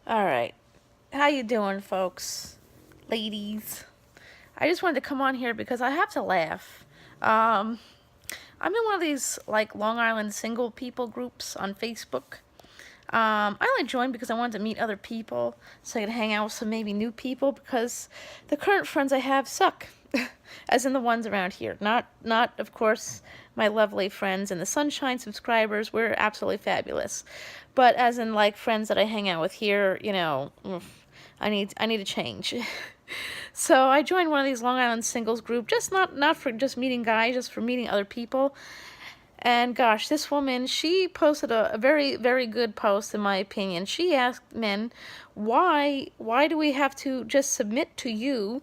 All right. How you doing, folks? Ladies. I just wanted to come on here because I have to laugh. Um, I'm in one of these like Long Island single people groups on Facebook. I only joined because I wanted to meet other people so I could hang out with some maybe new people because the current friends I have suck. As in the ones around here. Not of course my lovely friends and the Sunshine subscribers. We're absolutely fabulous. But as in like friends that I hang out with here, I need a change. So I joined one of these Long Island singles group, just not for just meeting guys, just for meeting other people. And gosh, this woman, she posted a very, very good post in my opinion. She asked men, why do we have to just submit to you,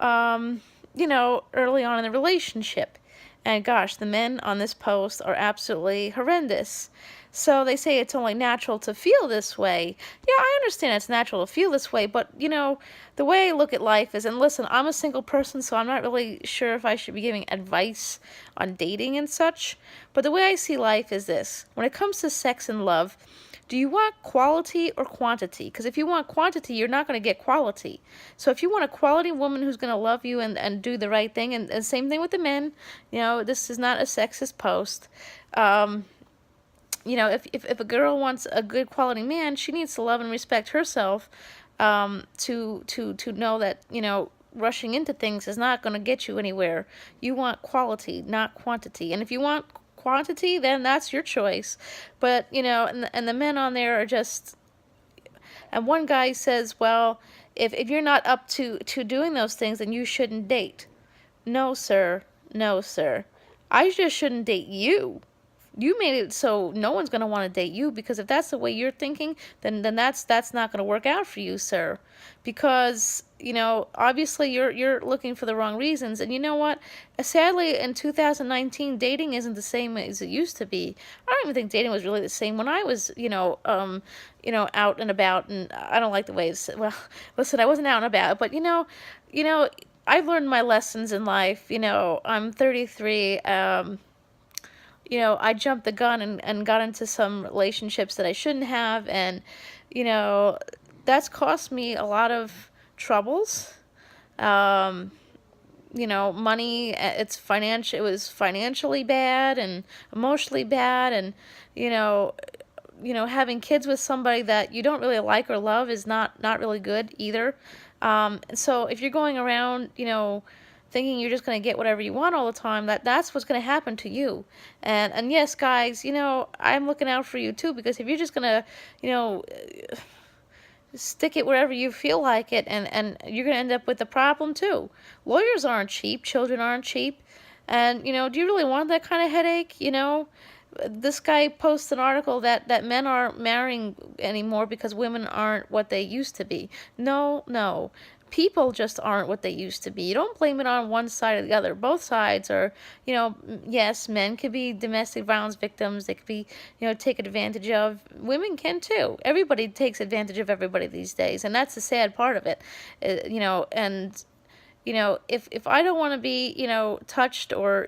early on in the relationship? And gosh, the men on this post are absolutely horrendous. So they say it's only natural to feel this way. Yeah, I understand it's natural to feel this way, but the way I look at life is, and listen, I'm a single person, so I'm not really sure if I should be giving advice on dating and such. But the way I see life is this: when it comes to sex and love, do you want quality or quantity? Because if you want quantity, you're not going to get quality. So if you want a quality woman who's going to love you and do the right thing, and same thing with the men, this is not a sexist post. Um, if a girl wants a good quality man, she needs to love and respect herself, to know that, rushing into things is not going to get you anywhere. You want quality, not quantity. And if you want quantity, then that's your choice. But, and the men on there are just, and one guy says, well, if you're not up to doing those things, then you shouldn't date. No, sir. No, sir. I just shouldn't date you. You made it so no one's going to want to date you, because if that's the way you're thinking, then that's not going to work out for you, sir. Because, obviously you're looking for the wrong reasons. And you know what? Sadly, in 2019, dating isn't the same as it used to be. I don't even think dating was really the same when I was, out and about. And I don't like the way it's, well, listen, I wasn't out and about, but I've learned my lessons in life. I'm 33. I jumped the gun and got into some relationships that I shouldn't have, and that's cost me a lot of troubles. Um, Money. It was financially bad and emotionally bad, and having kids with somebody that you don't really like or love is not really good either. So if you're going around, thinking you're just going to get whatever you want all the time, that's what's going to happen to you. And yes, guys, I'm looking out for you too, because if you're just going to, stick it wherever you feel like it, and you're going to end up with a problem too. Lawyers aren't cheap, children aren't cheap. And, do you really want that kind of headache? This guy posts an article that men aren't marrying anymore because women aren't what they used to be. No, no. People just aren't what they used to be. You don't blame it on one side or the other. Both sides are, yes, men could be domestic violence victims. They could be, taken advantage of. Women can too. Everybody takes advantage of everybody these days, and that's the sad part of it. And if I don't want to be, touched or,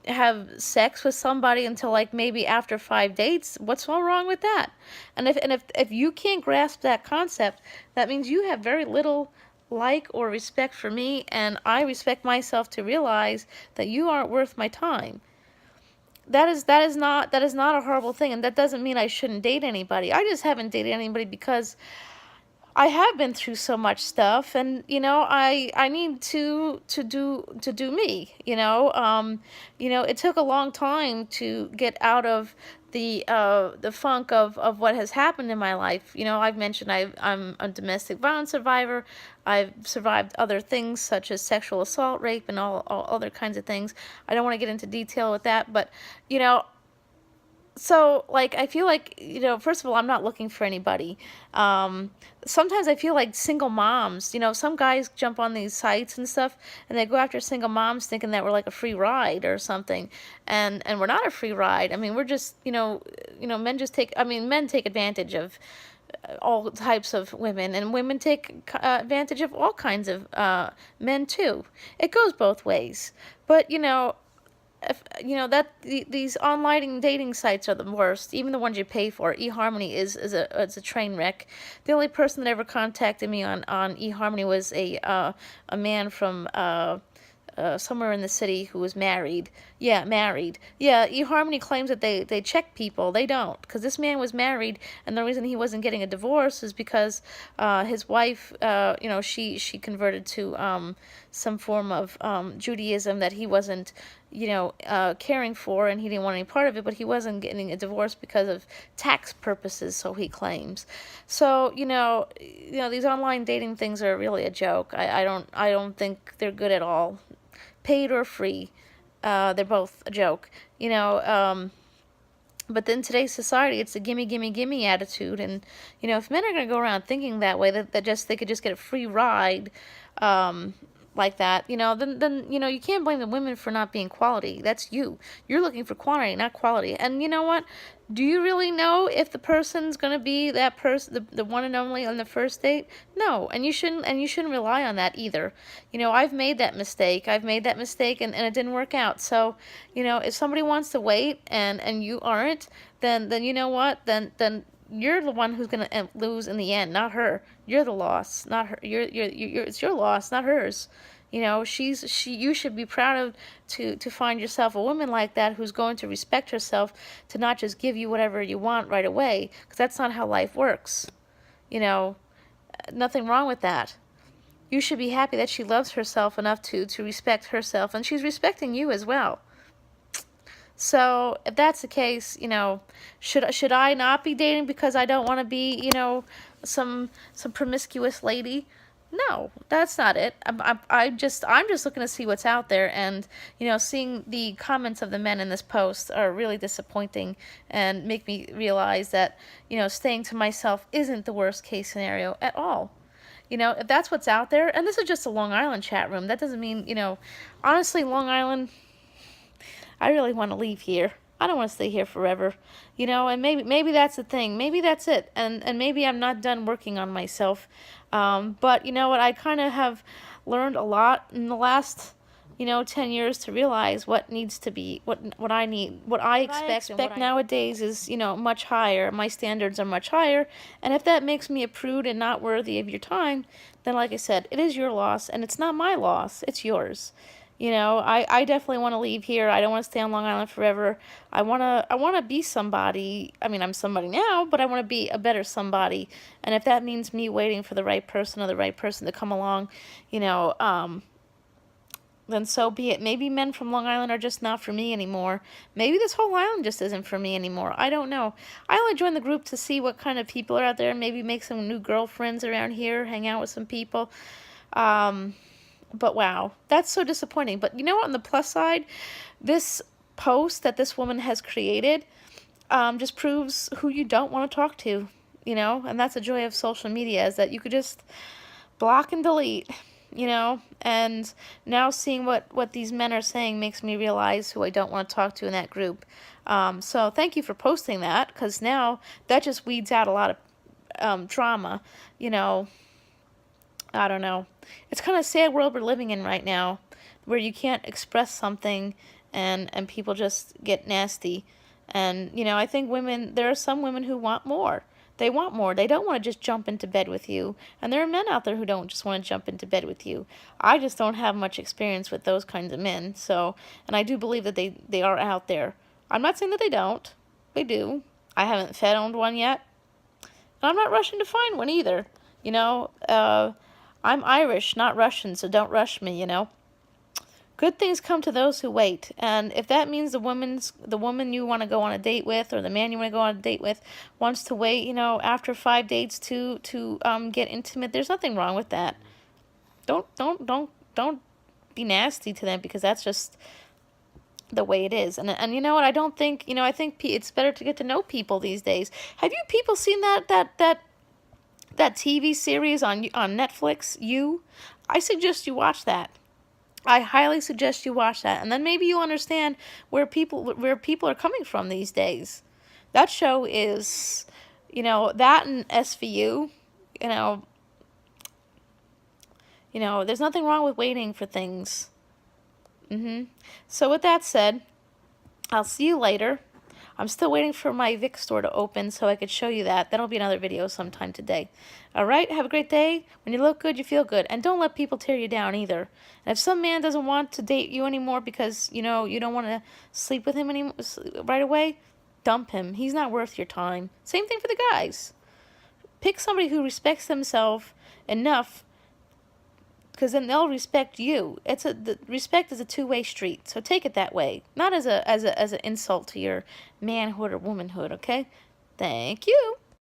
have sex with somebody until like maybe after 5 dates, what's so wrong with that? And if you can't grasp that concept, that means you have very little like or respect for me, and I respect myself to realize that you aren't worth my time. That is not a horrible thing, and that doesn't mean I shouldn't date anybody. I just haven't dated anybody because I have been through so much stuff, and I need to do me. It took a long time to get out of the funk of what has happened in my life. I've mentioned I'm a domestic violence survivor. I've survived other things such as sexual assault, rape, and all other kinds of things. I don't want to get into detail with that, but so like I feel like, first of all, I'm not looking for anybody. Sometimes I feel like single moms, some guys jump on these sites and stuff, and they go after single moms thinking that we're like a free ride or something, and we're not a free ride. I mean, we're just, men take advantage of all types of women, and women take advantage of all kinds of men too. It goes both ways. But if, these online dating sites are the worst. Even the ones you pay for. eHarmony is a train wreck. The only person that ever contacted me on eHarmony was a man from somewhere in the city who was married. Yeah, married. Yeah, eHarmony claims that they check people. They don't, because this man was married, and the reason he wasn't getting a divorce is because his wife, she converted to some form of Judaism that he wasn't, caring for, and he didn't want any part of it. But he wasn't getting a divorce because of tax purposes, so he claims. So these online dating things are really a joke. I don't think they're good at all, paid or free. They're both a joke, but in today's society, it's a gimme, gimme, gimme attitude. And, if men are going to go around thinking that way, that they could just get a free ride, like that, then you can't blame the women for not being quality. That's you. You're looking for quantity, not quality. And you know what? Do you really know if the person's going to be that person, the one and only on the first date? No, and you shouldn't rely on that either. I've made that mistake. And it didn't work out. So, if somebody wants to wait and you aren't, then you know what? Then you're the one who's going to lose in the end, not her. You're the loss, not her. It's your loss, not hers. You should be proud of to find yourself a woman like that who's going to respect herself, to not just give you whatever you want right away, because that's not how life works. Nothing wrong with that. You should be happy that she loves herself enough to respect herself, and she's respecting you as well. So if that's the case, should I not be dating because I don't want to be, some promiscuous lady? No, that's not it. I'm just looking to see what's out there, and seeing the comments of the men in this post are really disappointing, and make me realize that staying to myself isn't the worst case scenario at all. If that's what's out there, and this is just a Long Island chat room, that doesn't mean, honestly, Long Island, I really want to leave here. I don't want to stay here forever, and maybe that's the thing. Maybe that's it, and maybe I'm not done working on myself. But you know what? I kind of have learned a lot in the last, 10 years to realize what needs to be, what I need, what I expect nowadays is, much higher. My standards are much higher, and if that makes me a prude and not worthy of your time, then like I said, it is your loss, and it's not my loss. It's yours. I definitely want to leave here. I don't want to stay on Long Island forever. I want to be somebody. I mean, I'm somebody now, but I want to be a better somebody. And if that means me waiting for the right person or the right person to come along, then so be it. Maybe men from Long Island are just not for me anymore. Maybe this whole island just isn't for me anymore. I don't know. I only joined the group to see what kind of people are out there, maybe make some new girlfriends around here, hang out with some people. But wow, that's so disappointing. But you know what, on the plus side, this post that this woman has created just proves who you don't want to talk to, and that's the joy of social media, is that you could just block and delete, and now seeing what these men are saying makes me realize who I don't want to talk to in that group. So thank you for posting that, because now that just weeds out a lot of drama, I don't know. It's kind of a sad world we're living in right now, where you can't express something and people just get nasty. And, I think there are some women who want more. They want more. They don't want to just jump into bed with you. And there are men out there who don't just want to jump into bed with you. I just don't have much experience with those kinds of men. So, and I do believe that they are out there. I'm not saying that they don't. They do. I haven't found one yet. And I'm not rushing to find one either. I'm Irish, not Russian, so don't rush me, Good things come to those who wait. And if that means the woman you want to go on a date with, or the man you want to go on a date with, wants to wait, after 5 dates to get intimate, there's nothing wrong with that. Don't be nasty to them, because that's just the way it is. And you know what? I don't think, I think it's better to get to know people these days. Have you people seen that TV series on Netflix, You? I suggest you watch that. I highly suggest you watch that, and then maybe you'll understand where people are coming from these days. That show is, that and SVU, there's nothing wrong with waiting for things. So with that said, I'll see you later. I'm still waiting for my Vic store to open so I could show you that. That'll be another video sometime today. All right, have a great day. When you look good, you feel good. And don't let people tear you down either. And if some man doesn't want to date you anymore because, you know, you don't want to sleep with him anymore right away, dump him. He's not worth your time. Same thing for the guys. Pick somebody who respects themselves enough, because then they'll respect you. The respect is a two-way street, so take it that way, not as an insult to your manhood or womanhood. Okay, thank you.